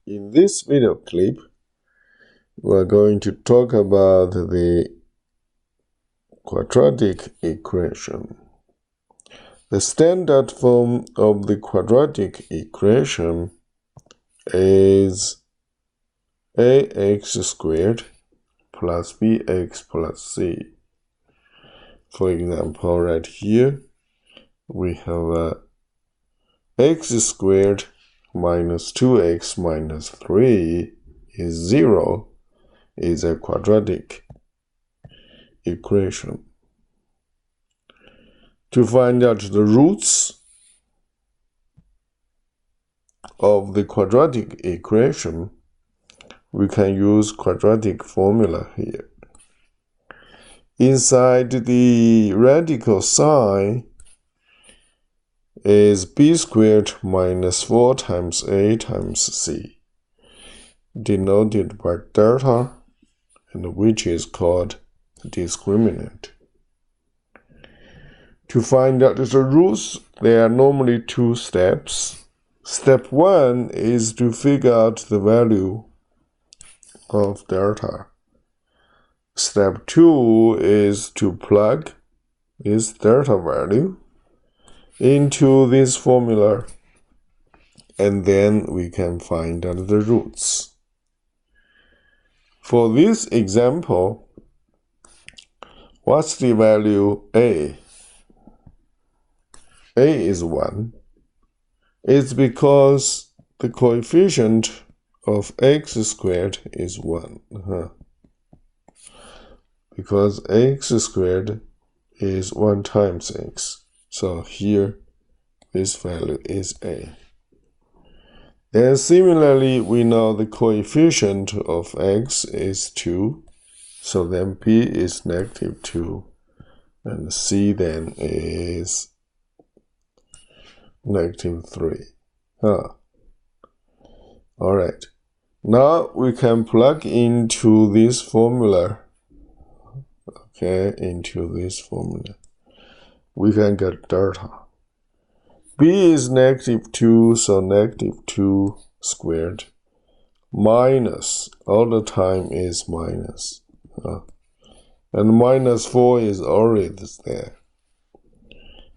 In this video clip, we're going to talk about the quadratic equation. The standard form of the quadratic equation is ax squared plus bx plus c. For example, right here, we have x squared minus 2x minus 3 is 0 is a quadratic equation. To find out the roots of the quadratic equation, we can use quadratic formula here. Inside the radical sign is b squared minus 4 times a times c, denoted by delta, and which is called discriminant. To find out the roots, there are normally two steps. Step 1 is to figure out the value of delta. Step 2 is to plug this delta value into this formula, and then we can find out the roots. For this example, what's the value a? A is 1. It's because the coefficient of x squared is 1. Because x squared is 1 times x. So here, this value is a. Then similarly, we know the coefficient of x is 2. So then b is negative 2. And c then is negative 3. Alright. Now we can plug into this formula. Into this formula. We can get delta. b is negative 2, so negative 2 squared minus, all the time is minus. And minus 4 is always there.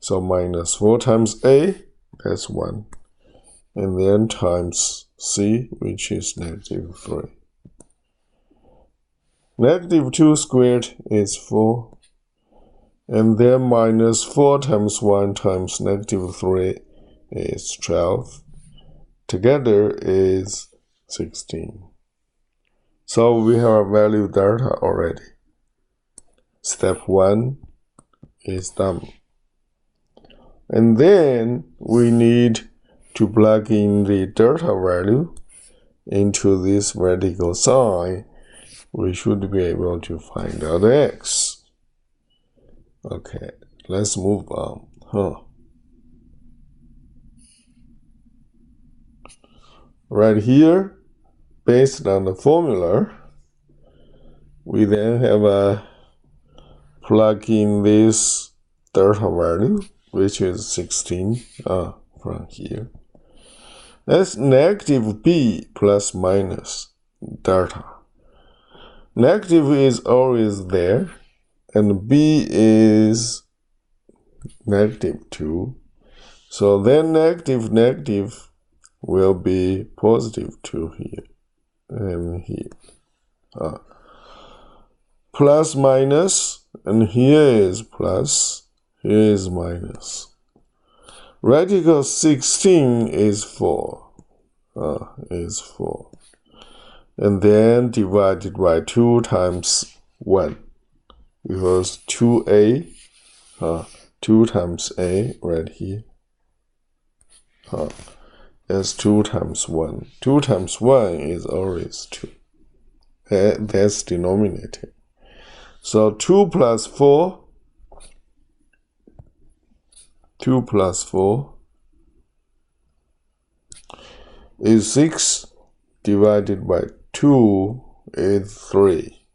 So minus 4 times a, that's 1. And then times c, which is negative 3. Negative 2 squared is 4. And then minus 4 times 1 times negative 3 is 12. Together is 16. So we have value delta already. Step 1 is done. And then we need to plug in the delta value into this radical sign. We should be able to find out x. Okay, let's move on. Right here, based on the formula, we then have a plug in this delta value, which is 16 from here. That's negative b plus minus delta. Negative is always there, and b is negative 2. So then negative will be positive 2 here and here. Plus minus, and here is plus, here is minus. Radical 16 is 4. And then divided by 2 times 1. Because 2a, 2 times a right here. That's 2 times 1. 2 times 1 is always 2. That's denominator. So 2 plus 4. 2 plus 4 is 6. Divided by 2 is 3.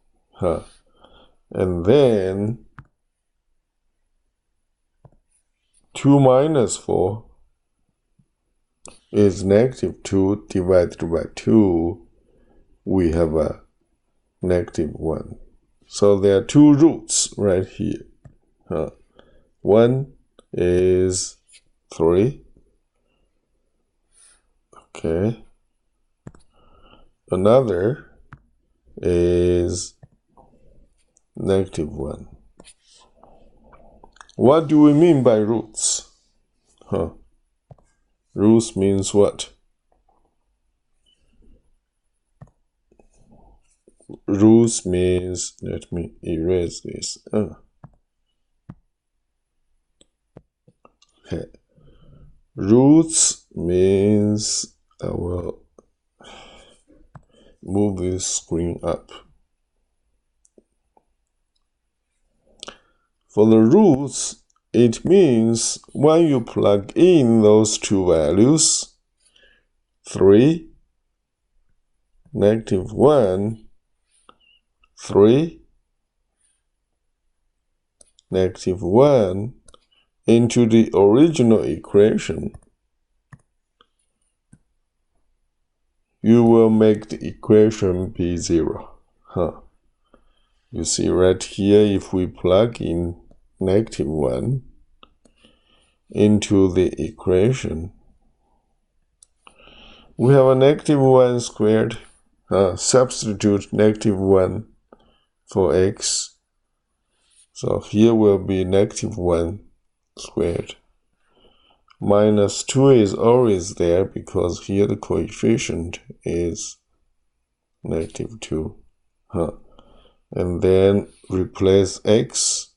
And then 2 minus 4 is negative 2 divided by 2, we have a negative 1. So there are two roots right here. One is 3. Okay. Another is negative 1. What do we mean by roots? Roots means what? Roots means, let me erase this. Okay. Roots means, I will move this screen up. For the roots, it means when you plug in those two values, 3, negative 1, 3, negative 1, into the original equation, you will make the equation be 0. You see right here, if we plug in negative 1 into the equation, we have a negative 1 squared. Substitute negative 1 for x. So here will be negative 1 squared. Minus 2 is always there because here the coefficient is negative 2. And then replace x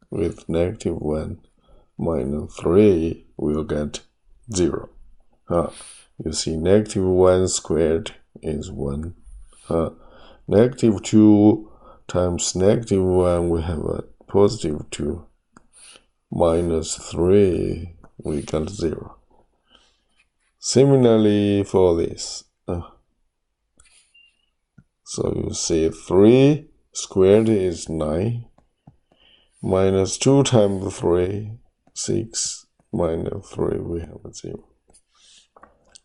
with negative 1 minus 3, we'll get 0. You see negative 1 squared is 1. Negative 2 times negative 1, we have a positive 2. Minus 3, we got 0. Similarly for this. So you see 3 squared is 9. Minus 2 times 3, 6. Minus 3, we have a 0.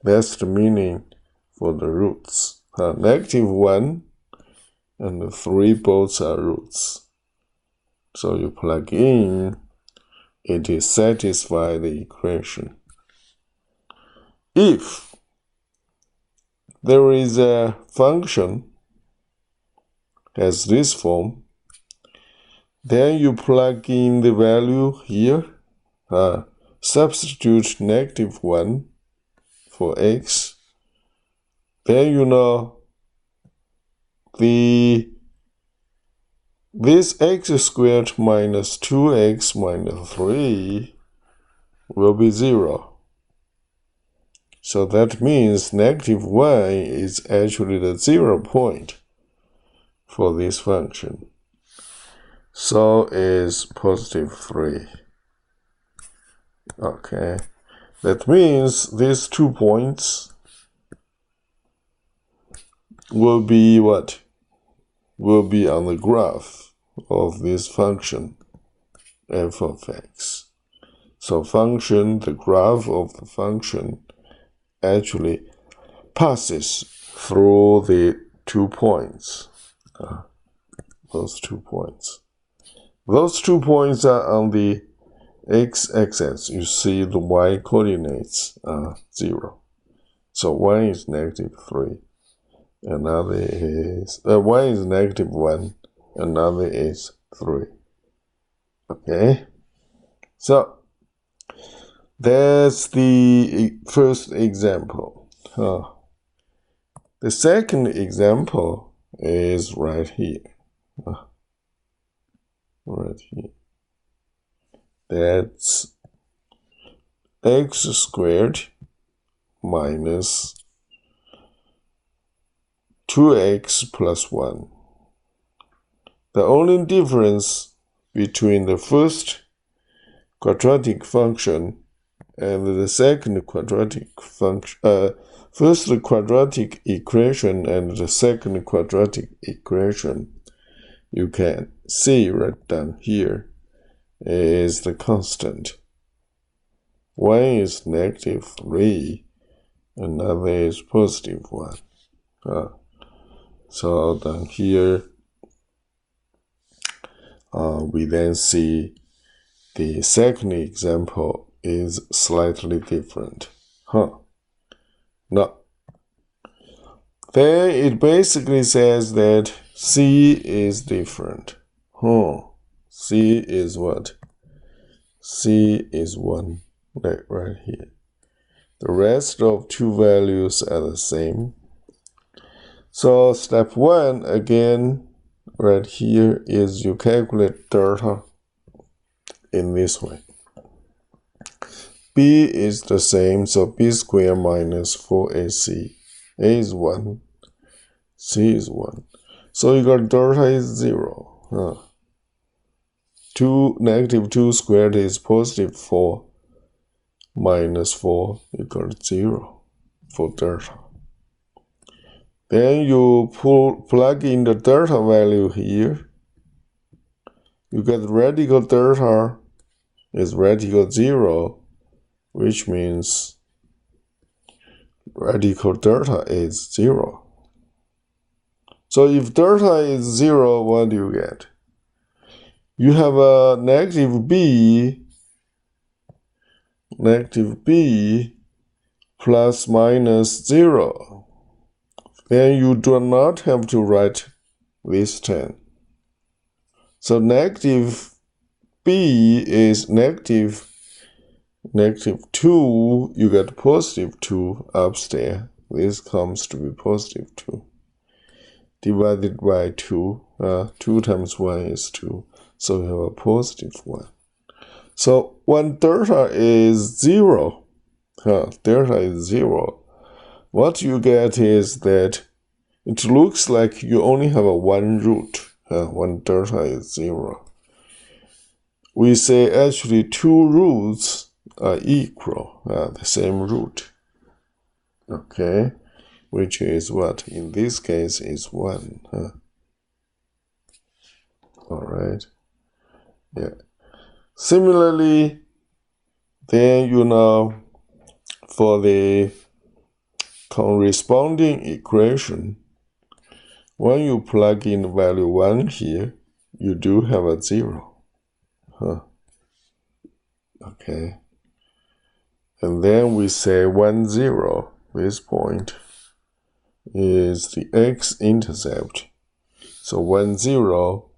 That's the meaning for the roots. Negative 1 and 3 both are roots. So you plug in, it is satisfy the equation. If there is a function has this form, then you plug in the value here, substitute negative 1 for x, then you know this x squared minus 2x minus 3 will be 0. So that means negative 1 is actually the 0 point for this function. So is positive 3. Okay. That means these 2 points will be what? Will be on the graph of this function f of x. So the graph of the function actually passes through the 2 points. Those 2 points. Those 2 points are on the x-axis. You see the y coordinates are 0. So one is negative 3. Another is one is negative 1. Another is 3. Okay. So that's the first example. The second example is right here. Right here. That's x squared minus 2x plus 1. The only difference between the first quadratic function and the second quadratic function, first quadratic equation and the second quadratic equation, you can see right down here, is the constant. One is negative 3, another is positive 1. So then here we then see the second example is slightly different. No. Then it basically says that C is different. C is what? C is 1, right here. The rest of two values are the same. So step 1, again, right here is you calculate delta in this way. B is the same, so B squared minus 4AC. A is 1, C is 1. So you got delta is 0. Negative 2 squared is positive 4 minus 4 equals 0 for delta. Then you plug in the delta value here. You get radical delta is radical 0, which means radical delta is 0. So if delta is 0, what do you get? You have a negative b plus minus 0. Then you do not have to write this 10. So negative b is negative 2, you get positive 2 upstairs. This comes to be positive 2. Divided by 2. 2 times 1 is 2. So we have a positive 1. So when delta is 0, delta is 0, what you get is that it looks like you only have a 1 root when delta is 0. We say actually 2 roots are equal, the same root. Okay, which is what? In this case is 1. Alright. Yeah. Similarly, then for the corresponding equation, when you plug in value 1 here, you do have a 0. Okay. And then we say 1, 0. This point is the x-intercept. So 1, 0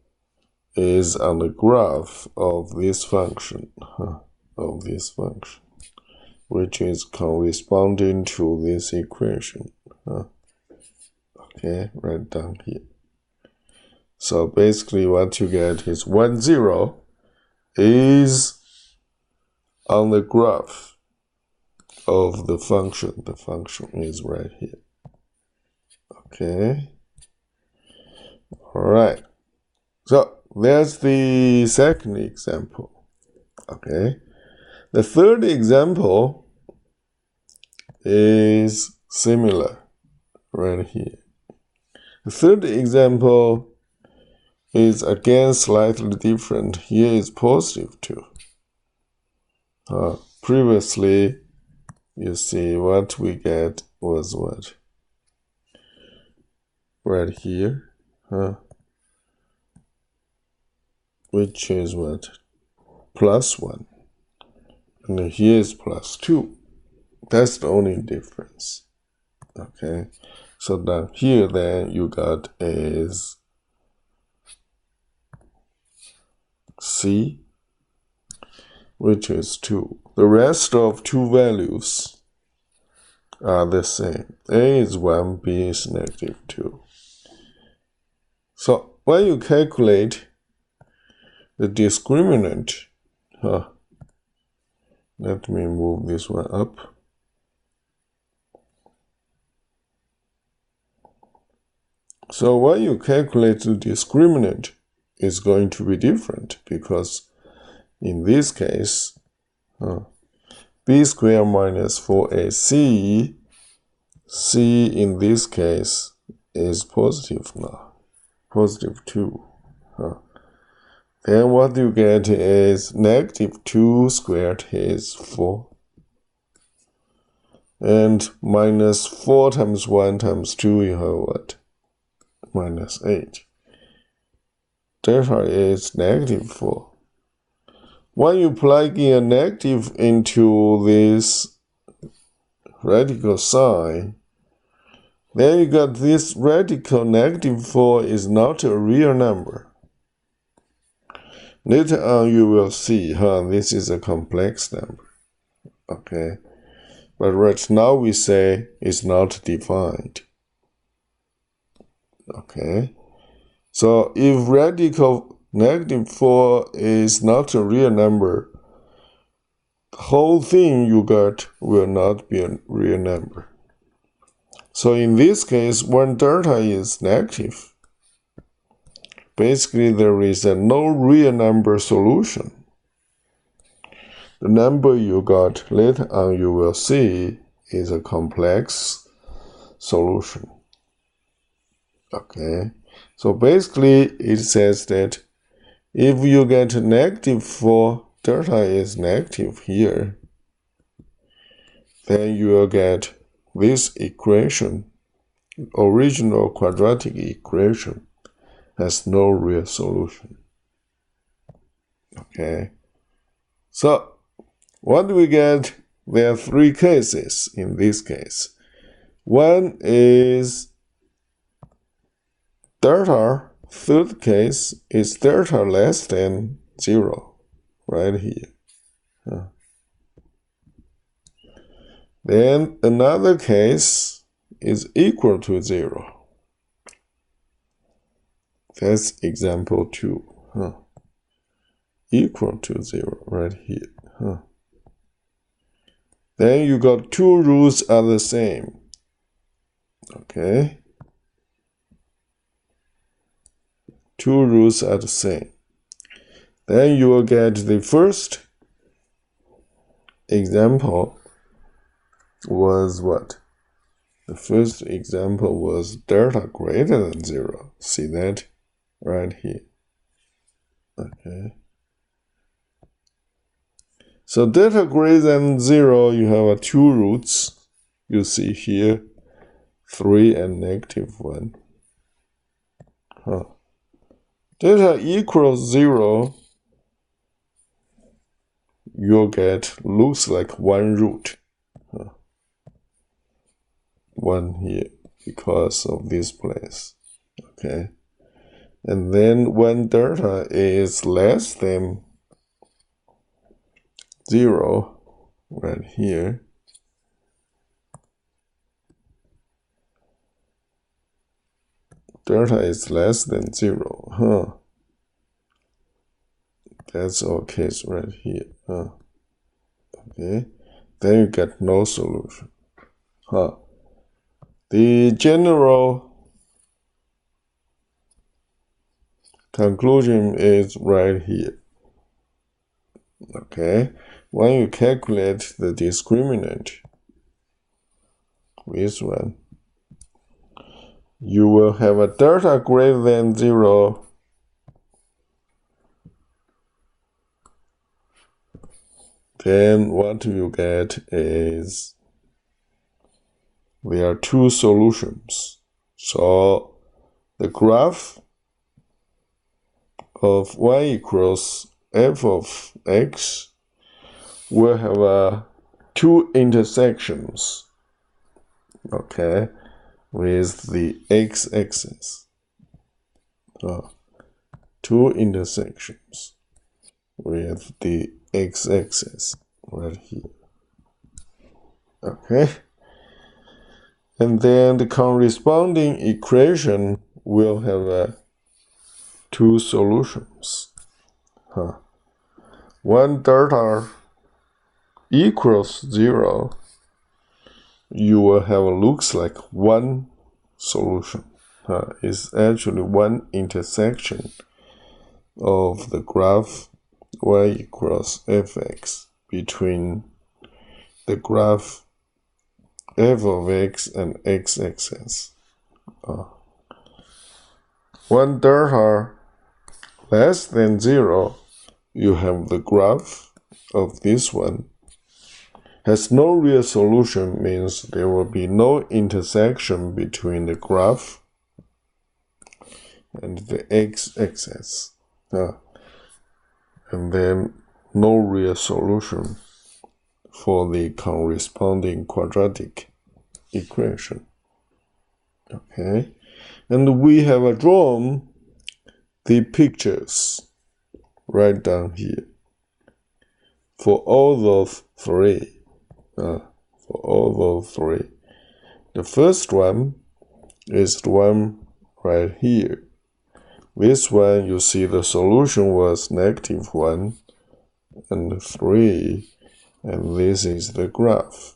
is on the graph of this function, which is corresponding to this equation. Okay, right down here. So basically what you get is 1, 0 is on the graph of the function. The function is right here. Okay. All right. So there's the second example. Okay. The third example is similar right here. The third example is again slightly different. Here is positive 2. Previously, you see what we get was what? Right here. Which is what? Plus 1. And here is plus 2. That's the only difference. Okay. So down here then you got is C, which is 2. The rest of two values are the same. A is 1, B is negative 2. So when you calculate the discriminant, let me move this one up. So when you calculate the discriminant, it's going to be different because in this case, b squared minus 4ac, c in this case is positive now, positive 2. Then what you get is negative 2 squared is 4. And minus 4 times 1 times 2, you have what? Minus 8. Delta is negative 4. When you plug in a negative into this radical sign, then you got this radical negative 4 is not a real number. Later on you will see, this is a complex number. Okay, but right now we say it's not defined. Okay, so if radical negative 4 is not a real number, the whole thing you got will not be a real number. So in this case, when delta is negative, basically there is a no real number solution. The number you got later on you will see is a complex solution. Okay, so basically it says that if you get negative 4, delta is negative here, then you will get this equation, original quadratic equation, has no real solution. Okay, so what do we get? There are 3 cases in this case. One is delta, third case is delta less than 0, right here. Then another case is equal to 0. That's example 2. Equal to 0 right here. Then you got 2 roots are the same. Okay. 2 roots are the same. Then you will get the first example was what? The first example was delta greater than 0. See that right here. Okay. So delta greater than 0, you have 2 roots. You see here, 3 and negative 1. Delta equals 0, you'll get, looks like 1 root. 1 here, because of this place. Okay. And then when delta is less than 0, right here, delta is less than 0. That's our case right here. Okay. Then you get no solution. The general conclusion is right here. Okay. When you calculate the discriminant, this one, you will have a delta greater than 0. Then what you get is there are 2 solutions. So the graph of y equals f of x will have 2 intersections, okay, with the x-axis. 2 intersections with the x-axis right here. Okay. And then the corresponding equation will have 2 solutions. When delta equals 0, you will have looks like 1 solution. It's actually 1 intersection of the graph y equals fx between the graph f of x and x-axis. When delta less than 0, you have the graph of this one has no real solution means there will be no intersection between the graph and the x-axis. And then no real solution for the corresponding quadratic equation. Okay, and we have drawn the pictures right down here for all those three. The first one is the one right here. This one, you see the solution was -1 and 3, and this is the graph.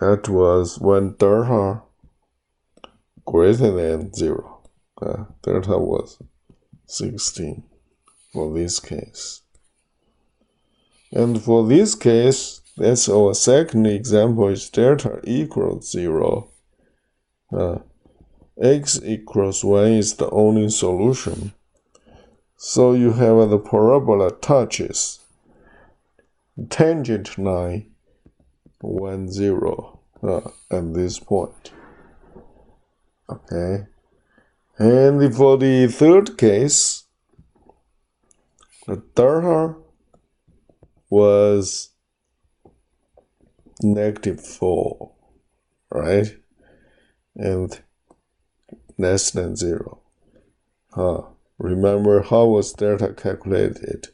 That was when delta greater than 0. Delta was 16 for this case. And for this case, that's our second example, is delta equals 0. X equals 1 is the only solution. So you have the parabola touches tangent line 1, 0 at this point. Okay. And for the third case, the delta was -4, right? And less than 0. Remember, how was delta calculated?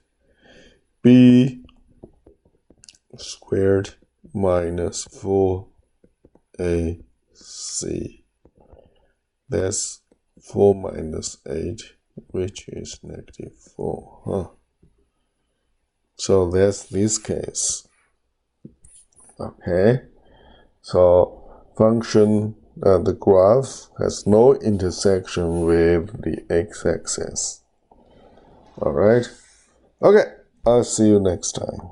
B squared minus 4ac. That's 4 minus 8, which is -4. So that's this case. Okay, so function, the graph has no intersection with the x-axis. Alright, okay, I'll see you next time.